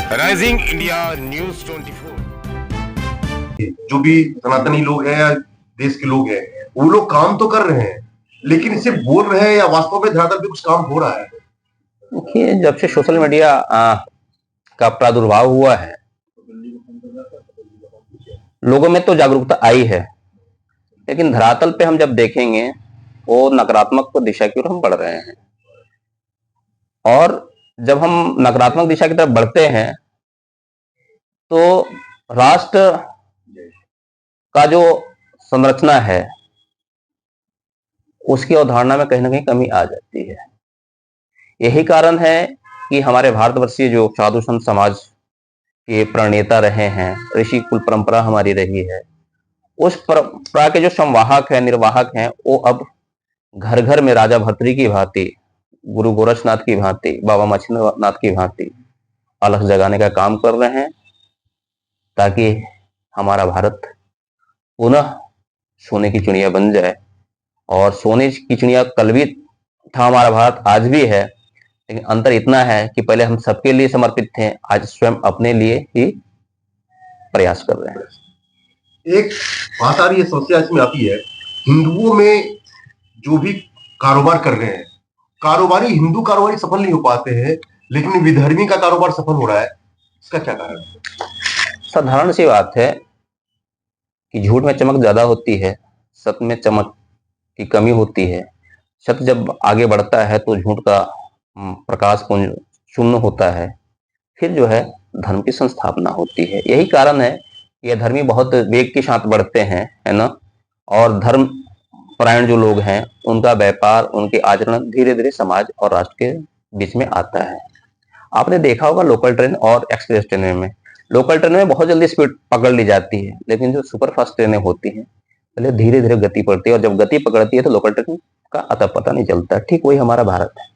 Rising India news 24। जो भी सनातनी लोग हैं या देश के लोग हैं, वो लोग काम तो कर रहे हैं, लेकिन इसे बोल रहे हैं या वास्तव में धरातल पे कुछ काम हो रहा है? देखिए, जब से सोशल मीडिया का प्रादुर्भाव हुआ है, लोगों में तो जागरूकता आई है, लेकिन धरातल पे हम जब देखेंगे वो नकारात्मक दिशा की ओर हम बढ़ रहे हैं। और जब हम नकारात्मक दिशा की तरफ बढ़ते हैं तो राष्ट्र का जो संरचना है उसकी अवधारणा में कहीं ना कहीं कमी आ जाती है। यही कारण है कि हमारे भारतवर्षीय जो साधु संत समाज के प्रणेता रहे हैं, ऋषि कुल परंपरा हमारी रही है, उस परंपरा के जो संवाहक है, निर्वाहक हैं, वो अब घर घर में राजा भर्तृ की भांति, गुरु गोरक्षनाथ की भांति, बाबा मछलीनाथ की भांति अलख जगाने का काम कर रहे हैं, ताकि हमारा भारत पुनः सोने की चिड़िया बन जाए। और सोने की चिड़िया कल भी था हमारा भारत, आज भी है, लेकिन अंतर इतना है कि पहले हम सबके लिए समर्पित थे, आज स्वयं अपने लिए ही प्रयास कर रहे हैं। एक बात आ रही है, समस्या इसमें आती है, हिंदुओं में जो भी कारोबार कर रहे हैं, कारोबारी हिंदू कारोबारी सफल नहीं हो पाते हैं, लेकिन विधर्मी का कारोबार सफल हो रहा है। इसका क्या कारण है? साधारण सी बात है कि झूठ में चमक ज्यादा होती है, सत्य में चमक की कमी होती है। सत्य जब आगे बढ़ता है तो झूठ का प्रकाश पुंज शून्य होता है, फिर जो है धर्म की संस्थापना होती है। यही कारण है कि ये धर्मी बहुत वेग के साथ बढ़ते हैं, है ना। और धर्म परायण जो लोग हैं, उनका व्यापार, उनके आचरण धीरे धीरे समाज और राष्ट्र के बीच में आता है। आपने देखा होगा लोकल ट्रेन और एक्सप्रेस ट्रेन में, लोकल ट्रेन में बहुत जल्दी स्पीड पकड़ ली जाती है, लेकिन जो सुपर फास्ट ट्रेनें होती हैं पहले धीरे धीरे गति पड़ती है, और जब गति पकड़ती है तो लोकल ट्रेन का अता पता नहीं चलता। ठीक वही हमारा भारत है।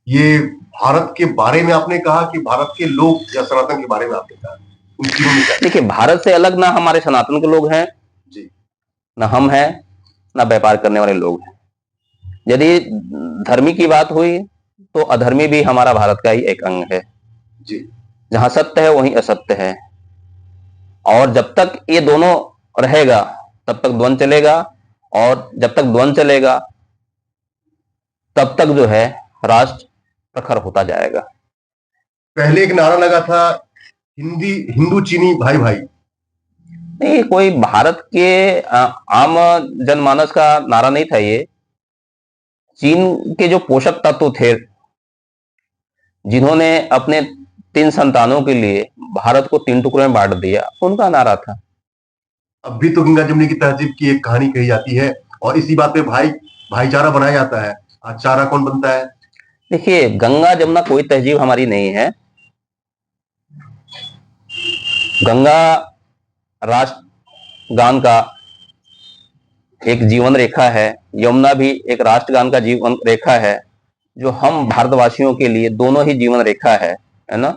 ये भारत के बारे में आपने कहा कि भारत के लोग या सनातन के बारे में आपने कहा, उन तीनों में क्या? देखिए, भारत से अलग ना हमारे सनातन के लोग हैं जी, ना हम हैं, ना व्यापार करने वाले लोग हैं। यदि धर्मी की बात हुई तो अधर्मी भी हमारा भारत का ही एक अंग है जी। जहां सत्य है वहीं असत्य है, और जब तक ये दोनों रहेगा तब तक द्वंद्व चलेगा, और जब तक द्वंद्व चलेगा तब तक जो है राष्ट्र प्रखर होता जाएगा। पहले एक नारा लगा था, हिंदू चीनी भाई भाई। नहीं, कोई भारत के आम जनमानस का नारा नहीं था ये। चीन के जो पोषक तत्व थे, जिन्होंने अपने 3 संतानों के लिए भारत को 3 टुकड़ों में बांट दिया, उनका नारा था। अब भी तो गंगा जमुनी की तहजीब की एक कहानी कही जाती है, और इसी बात पे भाईचारा बनाया जाता है। आज चारा कौन बनता है? देखिए, गंगा जमुना कोई तहजीब हमारी नहीं है। गंगा राष्ट्रगान का एक जीवन रेखा है, यमुना भी एक राष्ट्रगान का जीवन रेखा है, जो हम भारतवासियों के लिए दोनों ही जीवन रेखा है ना।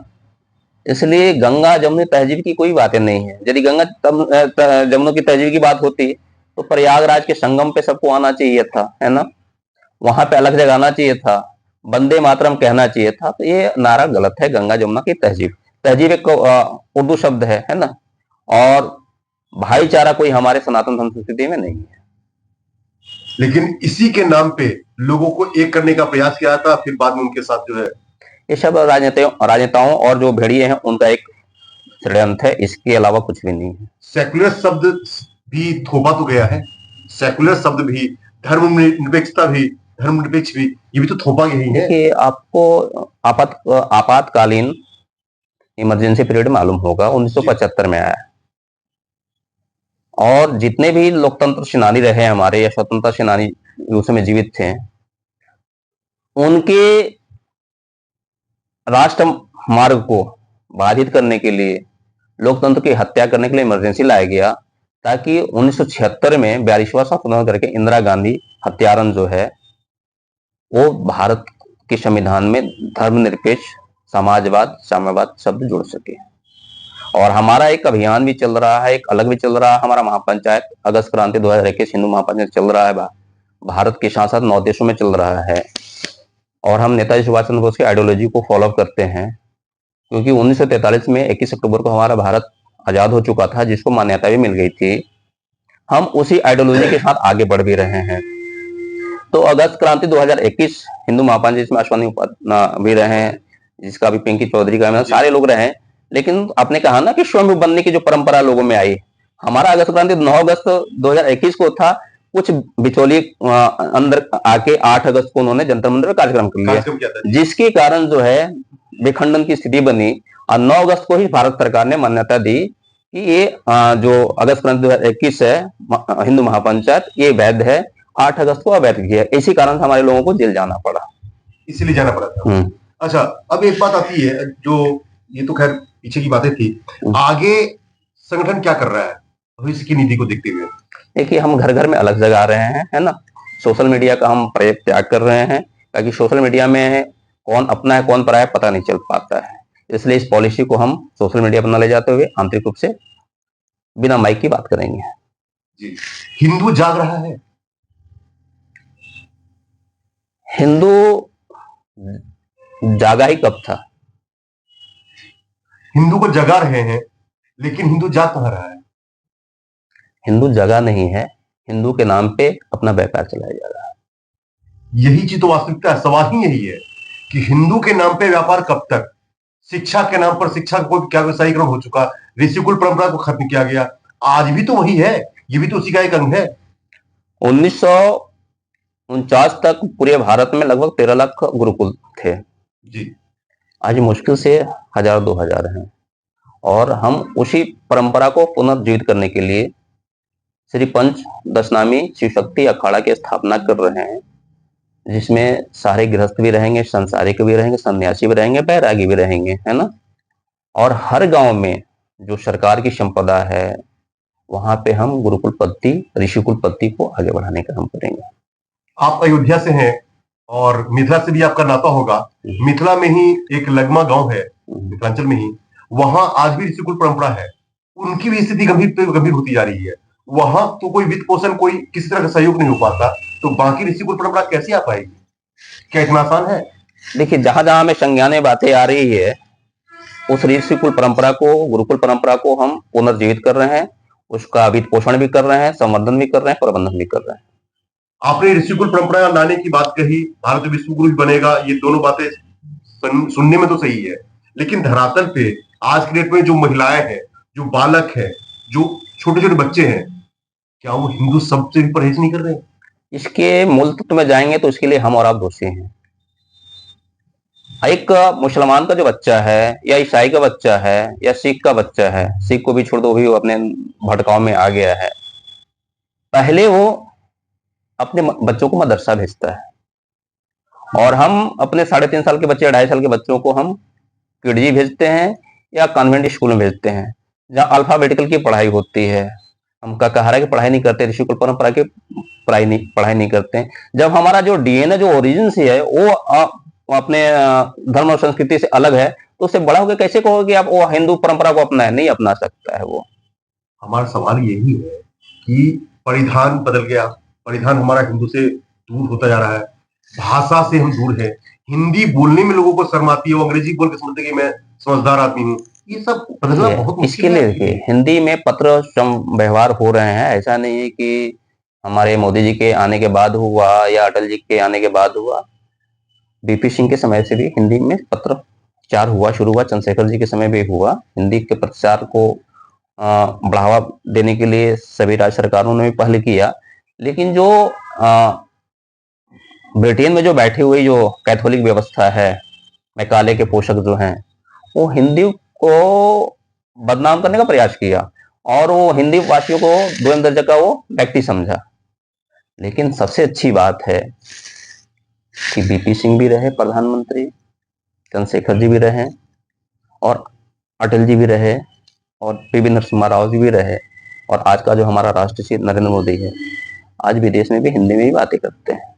इसलिए गंगा जमुनी तहजीब की कोई बातें नहीं है। यदि गंगा जमुना की तहजीब की बात होती तो प्रयागराज के संगम पे सबको आना चाहिए था, है ना, वहां पे अलग जगाना चाहिए था, वंदे मातरम कहना चाहिए था। तो ये नारा गलत है। गंगा जमुना की तहजीब, तहजीब एक उर्दू शब्द है ना, और भाईचारा कोई हमारे सनातन संस्कृति में नहीं है। लेकिन इसी के नाम पे लोगों को एक करने का प्रयास किया था, फिर बाद में उनके साथ जो है ये सब राजनेताओं और जो भेड़िए हैं उनका एक षड्यंत्र है, इसके अलावा कुछ भी नहीं है। सेकुलर शब्द भी थोपा तो गया है, सेकुलर शब्द भी, धर्मनिरपेक्षता भी, धर्मनिरपेक्ष भी, ये भी तो थोपा यही है। देखिए, आपको आपातकालीन इमरजेंसी पीरियड मालूम होगा, 1975 में आया। और जितने भी लोकतंत्र सेनानी रहे हमारे या स्वतंत्रता सेनानी उस समय जीवित थे, उनके राष्ट्र मार्ग को बाधित करने के लिए, लोकतंत्र की हत्या करने के लिए इमरजेंसी लाया गया, ताकि 1976 में 42वां संशोधन करके इंदिरा गांधी हत्यारण जो है वो भारत के संविधान में धर्मनिरपेक्ष, समाजवाद, साम्यवाद शब्द जुड़ सके। और हमारा एक अभियान भी चल रहा है, एक अलग भी चल रहा है, हमारा महापंचायत अगस्त क्रांति 2021 हिंदू महापंचायत चल रहा है, भारत के साथ साथ 9 देशों में चल रहा है। और हम नेताजी सुभाष चंद्र बोस की आइडियोलॉजी को फॉलो करते हैं, क्योंकि 1943 में 21 अक्टूबर को हमारा भारत आजाद हो चुका था, जिसको मान्यता भी मिल गई थी। हम उसी आइडियोलॉजी के साथ आगे बढ़ भी रहे हैं। तो अगस्त क्रांति 2021 हिंदू महापंच, जिसमें अश्वनी भी रहे हैं, जिसका भी पिंकी चौधरी का, सारे लोग रहे हैं। लेकिन आपने कहा ना कि स्वयं बनने की जो परंपरा लोगों में आई, हमारा अगस्त क्रांति 9 अगस्त 2021 को था। कुछ बिचौलिए अंदर आके 8 अगस्त को उन्होंने जंतर मंतर में कार्यक्रम कर लिया, जिसके कारण जो है विखंडन की स्थिति बनी। और 9 अगस्त को ही भारत सरकार ने मान्यता दी कि ये जो अगस्त क्रांति 2021 है हिंदू महापंचायत, ये वैध है। 8 अगस्त को अवैध किया, इसी कारण से हमारे लोगों को जेल जाना पड़ा, इसीलिए जाना पड़ा था। अच्छा, अब एक बात आती है, जो ये तो खैर पीछे की बातें थी, आगे संगठन क्या कर रहा है भविष्य की नीति को देखते हुए? देखिए, हम घर घर में अलग जगा रहे हैं, है ना। सोशल मीडिया का हम प्रयोग त्याग कर रहे हैं, ताकि सोशल मीडिया में कौन अपना है कौन पराया है पता नहीं चल पाता है। इसलिए इस पॉलिसी को हम सोशल मीडिया पर न ले जाते हुए आंतरिक रूप से बिना माइक की बात करेंगे। जी, हिंदू जाग रहा है। हिंदू जागा ही कब था? हिंदू को जगा रहे हैं, लेकिन हिंदू जाग कहां रहा है? हिंदू जगा नहीं है, हिंदू के नाम पे अपना व्यापार चलाया जा रहा है। यही चीज तो वास्तविकता है। सवाल ही यही है कि हिंदू के नाम पे व्यापार कब तक? शिक्षा के नाम पर शिक्षा को क्या व्यवसायीकरण हो चुका, ऋषिकुल परंपरा को खत्म किया गया। आज भी तो वही है, ये भी तो उसी का एक अंग है। 1949 तक पूरे भारत में लगभग 13 लाख गुरुकुल थे जी। आज मुश्किल से 1000-2000 हैं, और हम उसी परंपरा को पुनर्जीवित करने के लिए श्री पंच दशनामी शिव शक्ति अखाड़ा की स्थापना कर रहे हैं, जिसमें सारे गृहस्थ भी रहेंगे, संसारिक भी रहेंगे, सन्यासी भी रहेंगे, बैरागी भी रहेंगे, है ना। और हर गांव में जो सरकार की संपदा है, वहां पे हम गुरुकुल पद्धति, ऋषिकुल पद्धति को आगे बढ़ाने का काम करेंगे। आप अयोध्या से हैं और मिथिला से भी आपका नाता होगा। मिथिला में ही एक लगमा गांव है, मिथिलांचल में ही, वहां आज भी ऋषिकुल परंपरा है। उनकी भी स्थिति गंभीर होती जा रही है। वहां तो कोई वित्त पोषण, कोई किसी तरह का सहयोग नहीं हो पाता, तो बाकी ऋषिकुल परंपरा कैसे आ पाएगी? क्या इतना आसान है? देखिए, जहां जहां हमें संज्ञाने बातें आ रही है, उस ऋषिकुल परंपरा को, गुरुकुल परंपरा को हम पुनर्जीवित कर रहे हैं, उसका वित्त पोषण भी कर रहे हैं, संवर्धन भी कर रहे हैं, प्रबंधन भी कर रहे हैं। आपने ऋषिकुल परंपरा लाने की बात कही, भारत विश्व गुरु बनेगा, ये दोनों बातें सुनने में तो सही है, लेकिन धरातल पे आज के डेट में जो महिलाएं हैं, जो बालक है, जो छोटे छोटे बच्चे हैं, क्या वो हिंदू शब्द से भी परहेज नहीं कर रहे? इसके मूल तत्व में जाएंगे तो इसके लिए हम और आप दोषी हैं। एक मुसलमान का जो बच्चा है, या ईसाई का बच्चा है, या सिख का बच्चा है, सिख को भी छोड़ दो, भी वो अपने भटकाव में आ गया है, पहले वो अपने बच्चों को मदरसा भेजता है, और हम अपने 3.5 साल के बच्चे, 2.5 साल के बच्चों को हम किडजी भेजते हैं या कॉन्वेंट स्कूल में भेजते हैं, जहाँ अल्फाबेटिकल की पढ़ाई होती है। हम कहारा की पढ़ाई नहीं करते, ऋषिकुल परंपरा की पढ़ाई नहीं करते हैं। जब हमारा जो डीएनए, जो ओरिजिन से है, वो अपने धर्म और संस्कृति से अलग है, तो उससे बड़ा होकर कैसे कहोगे कि आप वो हिंदू परंपरा को अपनाए? नहीं अपना सकता है वो। हमारा सवाल यही है कि परिधान बदल गया, परिधान हमारा हिंदू से दूर होता जा रहा है, भाषा से हम दूर है, हिंदी बोलने में लोगों को शर्म आती है, वो अंग्रेजी बोल के समझते कि मैं समझदार आदमी हूँ। ये सब बदलना बहुत मुश्किल इसके लिए देखिए, हिंदी में पत्र व्यवहार हो रहे हैं। ऐसा नहीं है कि हमारे मोदी जी के आने के बाद हुआ या अटल जी के आने के बाद हुआ। बीपी सिंह के समय से भी हिंदी में पत्र प्रचार हुआ, शुरू हुआ, चंद्रशेखर जी के समय भी हुआ। हिंदी के प्रचार को बढ़ावा देने के लिए सभी राज्य सरकारों ने भी पहल किया। लेकिन जो ब्रिटेन में जो बैठी हुई जो कैथोलिक व्यवस्था है, मैकाले के पोषक जो हैं, वो हिंदी को बदनाम करने का प्रयास किया, और वो हिंदी वासियों को दोयम दर्जा का वो व्यक्ति समझा। लेकिन सबसे अच्छी बात है कि बीपी सिंह भी रहे प्रधानमंत्री, चंद्रशेखर जी भी रहे, और अटल जी भी रहे, और पीवी नरसिम्हा राव जी भी रहे, और आज का जो हमारा राष्ट्रपति नरेंद्र मोदी है, आज विदेश में भी हिंदी में ही बातें करते हैं।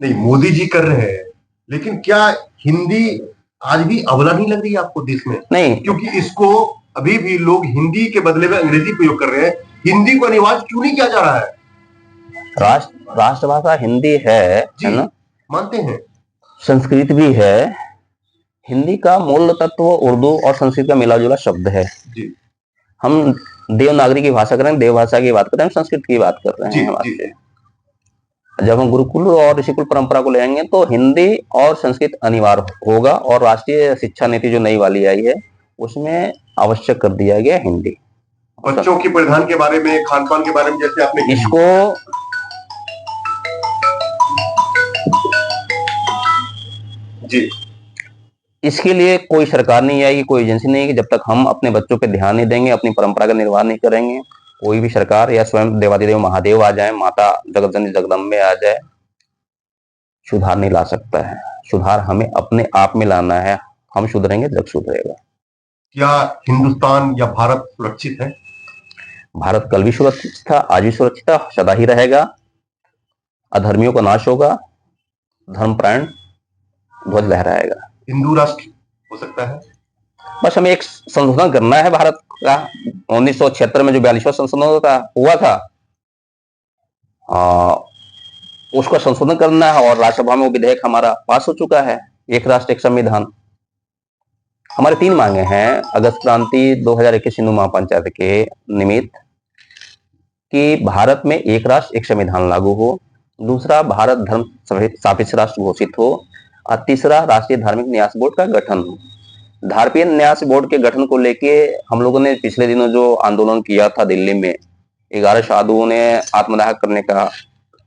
नहीं, मोदी जी कर रहे हैं, लेकिन क्या हिंदी आज भी अबला नहीं लग रही है आपको देश में? नहीं, क्योंकि इसको अभी भी लोग हिंदी के बदले में अंग्रेजी प्रयोग कर रहे हैं। हिंदी को अनिवार्य क्यों नहीं किया जा रहा है? राष्ट्रभाषा हिंदी है ना, मानते हैं। संस्कृत भी है, हिंदी का मूल तत्व उर्दू और संस्कृत का मिला जुला शब्द है। जी हम देवनागरी की भाषा कर रहे हैं, देव भाषा की बात कर रहे हैं, संस्कृत की बात कर रहे जी हैं जी हमारे। जब हम गुरुकुल और ऋषिकुल परंपरा को ले आएंगे तो हिंदी और संस्कृत अनिवार्य होगा, और राष्ट्रीय शिक्षा नीति जो नई वाली आई है उसमें आवश्यक कर दिया गया हिंदी। बच्चों के परिधान के बारे में, खान पान के बारे में, जैसे आपने इसको जी इसके लिए कोई सरकार नहीं आएगी, कोई एजेंसी नहीं आएगी, जब तक हम अपने बच्चों पे ध्यान नहीं देंगे, अपनी परंपरा का निर्वाह नहीं करेंगे। कोई भी सरकार या स्वयं देवादिदेव महादेव आ जाए, माता जगतजननी जगदम्बे आ जाए, सुधार नहीं ला सकता है। सुधार हमें अपने आप में लाना है। हम सुधरेंगे, जग सुधरेगा। क्या हिंदुस्तान या भारत सुरक्षित है? भारत कल भी सुरक्षित था, आज भी सुरक्षित था, सदा ही रहेगा। अधर्मियों का नाश होगा, धर्मपरायण ध्वज लहराएगा। हिंदू राष्ट्र हो सकता है। बस हमें एक संशोधन करना है भारत का। 1976 में जो 42वां संशोधन हुआ था, उसका संशोधन करना है, और राज्यसभा में वो विधेयक हमारा पास हो चुका है, एक राष्ट्र एक संविधान। हमारे 3 मांगे हैं अगस्त क्रांति 2021 हिंदू महापंचायत के निमित्त कि भारत में एक राष्ट्र एक संविधान लागू हो, दूसरा भारत धर्म सापेक्ष राष्ट्र घोषित हो, और तीसरा राष्ट्रीय धार्मिक न्यास बोर्ड का गठन हो। धार्मिक न्यास बोर्ड के गठन को लेके हम लोगों ने पिछले दिनों जो आंदोलन किया था दिल्ली में, 11 साधुओं ने आत्मदाह करने का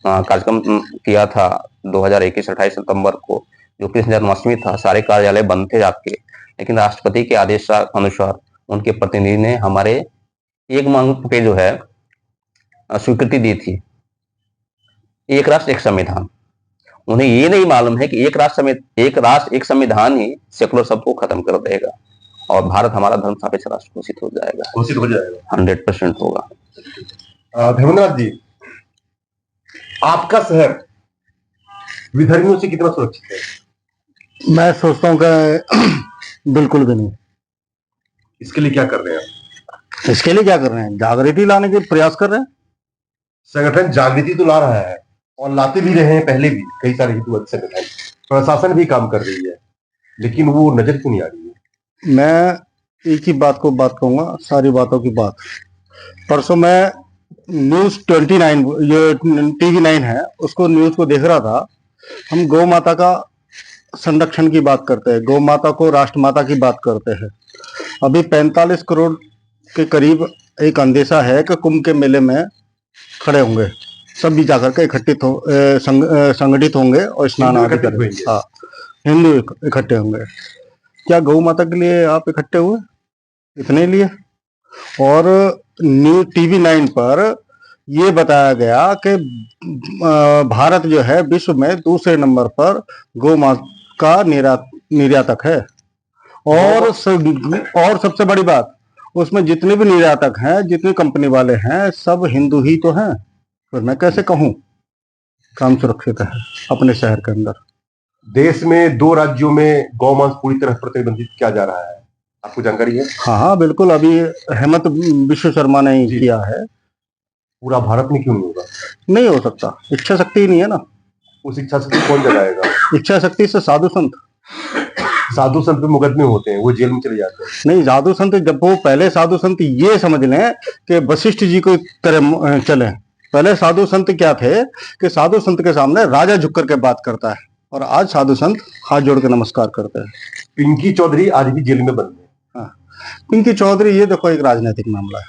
कार्यक्रम किया था 2021 28 सितंबर को, जो कृष्ण जन्माष्टमी था। सारे कार्यालय बंद थे आपके, लेकिन राष्ट्रपति के आदेश अनुसार उनके प्रतिनिधि ने हमारे एक मांग पे जो है स्वीकृति दी थी, एक राष्ट्र एक संविधान। उन्हें ये नहीं मालूम है कि एक राष्ट्र एक संविधान ही सेकुलर शब्द को खत्म कर देगा, और भारत हमारा धर्म सापेक्ष राष्ट्र घोषित हो जाएगा। 100% होगा। धर्मेंद्र जी, आपका शहर विधर्मियों से कितना सुरक्षित है? मैं सोचता हूँ कि बिल्कुल भी नहीं। इसके लिए क्या कर रहे हैं आप? इसके लिए क्या कर रहे हैं? जागृति लाने के प्रयास कर रहे हैं। संगठन जागृति तो ला रहा है, और लाते भी रहे हैं पहले भी कई सारे हिंदू संगठन, प्रशासन भी काम कर रही है, लेकिन वो नजर क्यों नहीं आ रही है? मैं एक ही बात कहूंगा, सारी बातों की बात। परसों मैं न्यूज 29 ये टीवी 9 है, उसको न्यूज को देख रहा था। हम गौ माता का संरक्षण की बात करते हैं, गौ माता को राष्ट्रमाता की बात करते हैं। अभी 45 करोड़ के करीब एक अंदेशा है कि कुंभ के मेले में खड़े होंगे, सभी जाकर के संगठित होंगे और स्नान आदि करेंगे। हाँ, हिंदू इकट्ठे होंगे। क्या गौ माता के लिए आप इकट्ठे हुए? इतने लिए? और न्यूज टीवी 9 पर यह बताया गया कि भारत जो है विश्व में दूसरे नंबर पर गौ माता का निर्यातक है। और सबसे बड़ी बात, उसमें जितने भी निर्यातक हैं, जितने कंपनी वाले हैं, सब हिंदू ही तो हैं। फिर मैं कैसे कहूं काम सुरक्षित है अपने शहर के अंदर? देश में 2 राज्यों में गौमांस पूरी तरह प्रतिबंधित किया जा रहा है, आपको जानकारी है? हाँ, बिल्कुल। अभी हेमंत विश्व शर्मा ने ही किया है। पूरा भारत में क्यों नहीं होगा? नहीं हो सकता, इच्छा शक्ति ही नहीं है ना। उस इच्छा शक्ति कौन जगाएगा? इच्छा शक्ति से साधु संत पे मुकदमे होते हैं, वो जेल में चले जाते हैं। नहीं, साधु संत जब वो पहले साधु संत ये समझ लें कि वशिष्ठ जी को तरह चले। पहले साधु संत क्या थे कि साधु संत के सामने राजा झुक करके बात करता है, और आज साधु संत हाथ जोड़ के नमस्कार करते हैं। पिंकी चौधरी आज भी जेल में बंद है। हाँ, पिंकी चौधरी ये देखो एक राजनीतिक मामला है,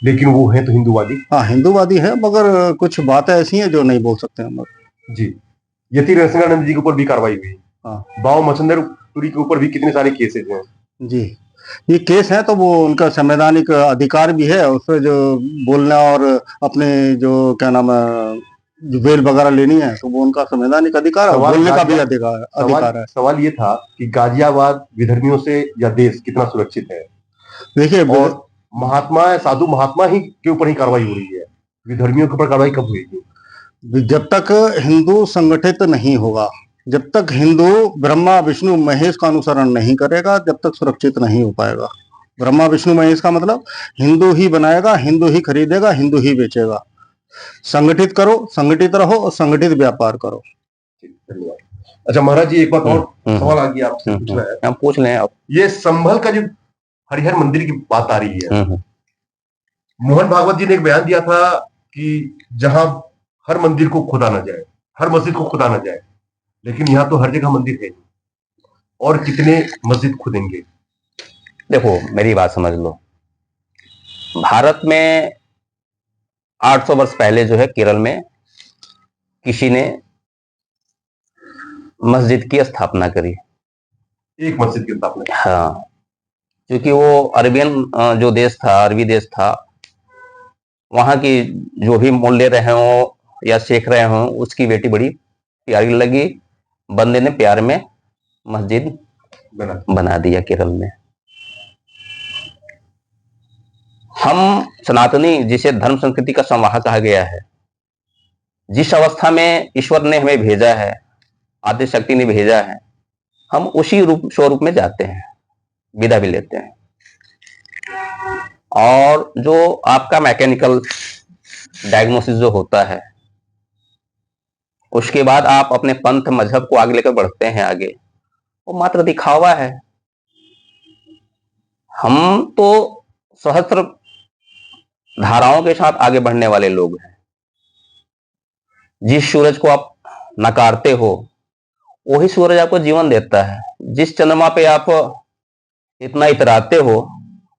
लेकिन वो है तो हिंदूवादी। हाँ, हिंदूवादी है, मगर कुछ बातें ऐसी हैं जो नहीं बोल सकते हम लोग। जी, यति नरसिंहानंद जी के ऊपर भी कार्रवाई हुई। हाँ, बाव मचंदरपुरी के ऊपर भी कितने सारे केसेज हैं। जी, ये केस है तो वो उनका संवैधानिक अधिकार भी है, उसमें जो बोलना और अपने जो क्या नाम है जो बेल वगैरह लेनी है, तो वो उनका संवैधानिक अधिकार है, बोलने का भी अधिकार है। सवाल ये था कि गाजियाबाद विधर्मियों से या देश कितना सुरक्षित है? देखिए, और साधु महात्मा ही के ऊपर ही कार्रवाई हो रही है, विधर्मियों के ऊपर कार्रवाई कब हुई? जब तक हिंदू संगठित नहीं होगा, जब तक हिंदू ब्रह्मा विष्णु महेश का अनुसरण नहीं करेगा, जब तक सुरक्षित नहीं हो पाएगा। ब्रह्मा विष्णु महेश का मतलब हिंदू ही बनाएगा, हिंदू ही खरीदेगा, हिंदू ही बेचेगा। संगठित करो, संगठित रहो और संगठित व्यापार करो। धन्यवाद। अच्छा महाराज जी, एक बात और हम्म, सवाल आ गया आपसे पूछना है। हम पूछ लें आप। ये संभल का जो हरिहर मंदिर की बात आ रही है, हम्म, मोहन भागवत जी ने एक बयान दिया था कि जहां हर मंदिर को खुदा ना जाए, हर मस्जिद को खुदा ना जाए, लेकिन यहाँ तो हर जगह मंदिर है, और कितने मस्जिद खुदेंगे। देखो मेरी बात समझ लो, भारत में 800 वर्ष पहले जो है केरल में किसी ने मस्जिद की स्थापना करी। एक मस्जिद की स्थापना की। हाँ, क्योंकि वो अरबियन जो देश था, अरबी देश था, वहां की जो भी मूल्य रहे हो या सीख रहे हो, उसकी बेटी बड़ी प्यारी लगी, बंदे ने प्यार में मस्जिद बना दिया केरल में। हम सनातनी, जिसे धर्म संस्कृति का संवाहक कहा गया है, जिस अवस्था में ईश्वर ने हमें भेजा है, आदि शक्ति ने भेजा है, हम उसी रूप स्वरूप में जाते हैं, विदा भी लेते हैं। और जो आपका मैकेनिकल डायग्नोसिस जो होता है, उसके बाद आप अपने पंथ मजहब को आगे लेकर बढ़ते हैं आगे, वो मात्र दिखावा है। हम तो सहस्त्र धाराओं के साथ आगे बढ़ने वाले लोग हैं। जिस सूरज को आप नकारते हो, वही सूरज आपको जीवन देता है। जिस चंद्रमा पे आप इतना इतराते हो,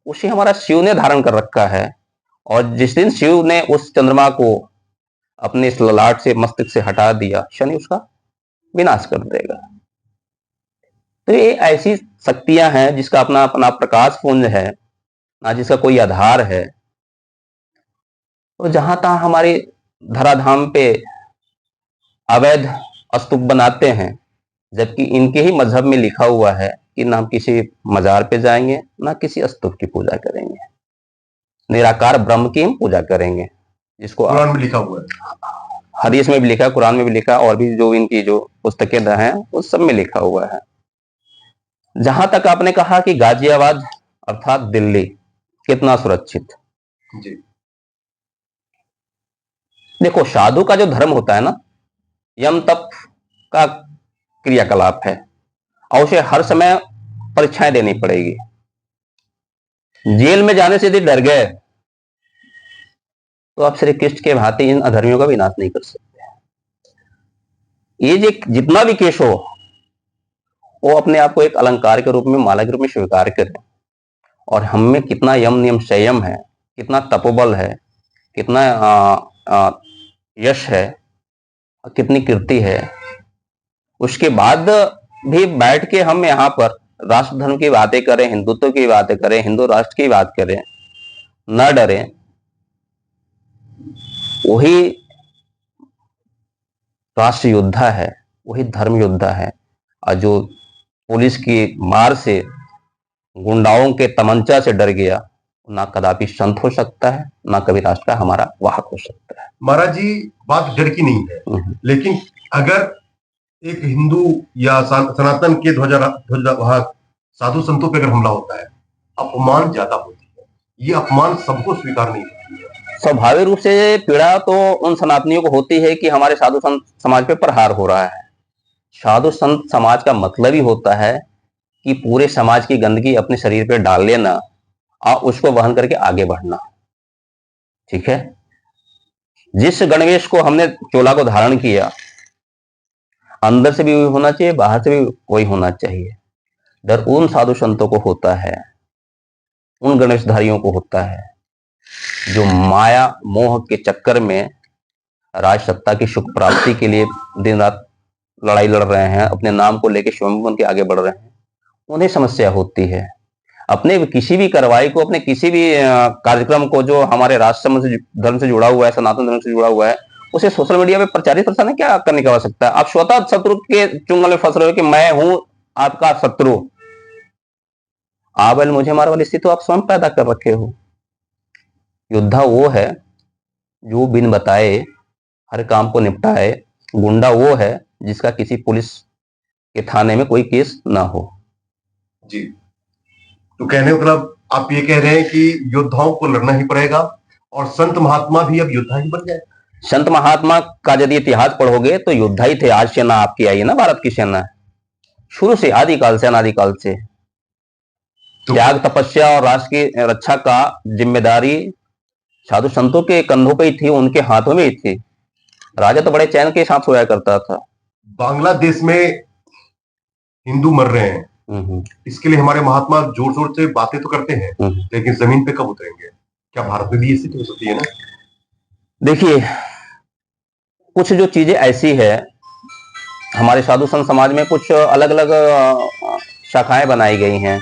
उसी हमारा शिव ने धारण कर रखा है। और जिस दिन शिव ने उस चंद्रमा को अपने इस ललाट से, मस्तिष्क से हटा दिया, शनि उसका विनाश कर देगा। तो ये ऐसी शक्तियां हैं जिसका अपना अपना प्रकाश पुंज है, ना जिसका कोई आधार है। तो जहां तहां हमारी धराधाम पे अवैध स्तूप बनाते हैं, जबकि इनके ही मजहब में लिखा हुआ है कि ना हम किसी मजार पे जाएंगे, ना किसी स्तूप की पूजा करेंगे, निराकार ब्रह्म की हम पूजा करेंगे, जिसको कुरान में लिखा हुआ है, हदीस में भी लिखा, कुरान में भी लिखा, और भी जो इनकी जो पुस्तकें हैं उस सब में लिखा हुआ है। जहां तक आपने कहा कि गाजियाबाद अर्थात दिल्ली कितना सुरक्षित, जी देखो साधु का जो धर्म होता है ना, यम तप का क्रियाकलाप है, और उसे हर समय परीक्षाएं देनी पड़ेगी। जेल में जाने से यदि डर गए तो आप श्री कृष्ण के भांति इन अधर्मियों का विनाश नहीं कर सकते। ये जो जितना भी केस हो, वो अपने आप को एक अलंकार के रूप में, माला के रूप में स्वीकार करें। और हम में कितना यम नियम संयम है, कितना तपोबल है, कितना यश है, कितनी कीर्ति है, उसके बाद भी बैठ के हम यहाँ पर राष्ट्र धर्म की बातें करें, हिंदुत्व की बातें करें, हिंदू राष्ट्र की बात करें, न डरें। वही राष्ट्र योद्धा है, वही धर्म योद्धा है। और जो पुलिस की मार से, गुंडाओं के तमंचा से डर गया, ना कदापि संत हो सकता है, ना कभी राष्ट्र का हमारा वाहक हो सकता है। महाराज जी, बात डर की नहीं है, लेकिन अगर एक हिंदू या सनातन के ध्वजवाहक साधु संतों पर अगर हमला होता है, अपमान ज्यादा होती है। ये अपमान सबको स्वीकार नहीं होती है। स्वाभाविक रूप से पीड़ा तो उन सनातनियों को होती है कि हमारे साधु संत समाज पे प्रहार हो रहा है। साधु संत समाज का मतलब ही होता है कि पूरे समाज की गंदगी अपने शरीर पे डाल लेना और उसको वहन करके आगे बढ़ना। ठीक है, जिस गणवेश को हमने चोला को धारण किया, अंदर से भी वही होना चाहिए, बाहर से भी वही होना चाहिए। डर उन साधु संतों को होता है, उन गणेशधारियों को होता है, जो माया मोह के चक्कर में राज सत्ता की सुख प्राप्ति के लिए दिन रात लड़ाई लड़ रहे हैं, अपने नाम को लेकर स्वयं बन के आगे बढ़ रहे हैं। उन्हें समस्या होती है। अपने किसी भी कार्रवाई को, अपने किसी भी कार्यक्रम को जो हमारे राष्ट्र धर्म से जुड़ा हुआ है, सनातन धर्म से जुड़ा हुआ है, उसे सोशल मीडिया पे प्रचारित प्रसार क्या करने की आवश्यकता है। आप स्वतः शत्रु के चुंगल में फंस रहे हो कि मैं हूं आपका शत्रु। आबल मुझे मार वाली स्थिति तो आप स्वयं पैदा कर रखे हो। योद्धा वो है जो बिन बताए हर काम को निपटाए। गुंडा वो है जिसका किसी पुलिस के थाने में कोई केस ना हो। जी, तो कहने मतलब आप ये कह रहे हैं कि योद्धाओं को लड़ना ही पड़ेगा, और संत महात्मा भी अब योद्धा ही बन जाए। संत महात्मा का यदि इतिहास पढ़ोगे तो योद्धा ही थे। आज सेना आपकी आई है ना, भारत की सेना, शुरू से आदिकाल से, अनादिकाल से त्याग, तपस्या और राष्ट्र की रक्षा का जिम्मेदारी साधु संतों के कंधों पे ही थी, उनके हाथों में ही थी। राजा तो बड़े चैन के साथ सोया करता था। बांग्लादेश में हिंदू मर रहे हैं, इसके लिए हमारे महात्मा जोर जोर से बातें तो करते हैं, लेकिन जमीन पे कब उतरेंगे? क्या भारत में भी ये स्थिति हो सकती है ना? देखिए, कुछ जो चीजें ऐसी है, हमारे साधु संत समाज में कुछ अलग अलग शाखाएं बनाई गई हैं।